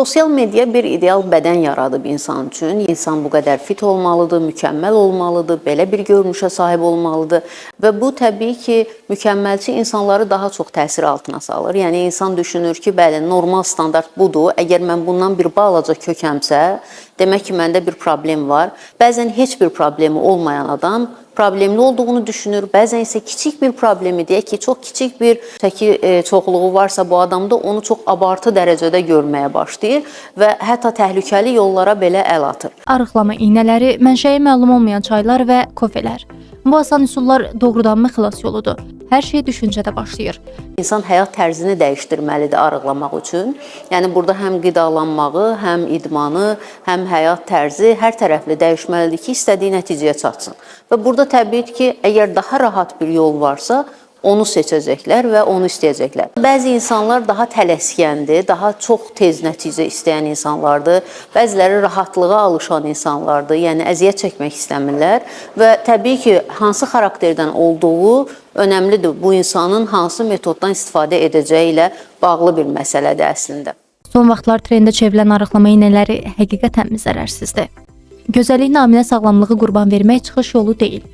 Sosial media bir ideal bədən yaradıb insan üçün. İnsan bu qədər fit olmalıdır, mükəmməl olmalıdır, belə bir görünüşə sahib olmalıdır və bu təbii ki, mükəmməlçi insanları daha çox təsir altına salır. Yəni insan düşünür ki, bəli, normal standart budur. Əgər mən bundan bir balaca kökəmsə, demək ki, məndə bir problem var. Bəzən heç bir problemi olmayan adam problemli olduğunu düşünür. Bəzən isə kiçik bir problemi, deyək ki, çox kiçik bir çəki çoxluğu varsa bu adamda onu çox abartı dərəcədə görməyə başlayır və hətta təhlükəli yollara belə əl atır. Arıqlama iynələri, mənşəyi məlum olmayan çaylar və kofelər. Bu asan üsullar doğrudanmı xilas yoludur? Hər şey düşüncədə başlayır. İnsan həyat tərzini dəyişdirməlidir arıqlamaq üçün. Yəni burada həm qidalanmağı, həm idmanı, həm həyat tərzi hər tərəfli dəyişməlidir ki, istədiyi nəticəyə çatsın. Və burada təbii ki, əgər daha rahat bir yol varsa, onu seçəcəklər və onu istəyəcəklər. Bəzi insanlar daha tələskəndir, daha çox tez nəticə istəyən insanlardır. Bəziləri rahatlığa alışan insanlardır, yəni əziyyət çəkmək istəmirlər və təbii ki, hansı xarakterdən olduğu önəmlidir. Bu insanın hansı metoddan istifadə edəcəyi ilə bağlı bir məsələdir əslində. Son vaxtlar trendə çevrilən arıqlama iynələri həqiqətənmi zərərsizdir? Gözəllik naminə sağlamlığı qurban vermək çıxış yolu deyil.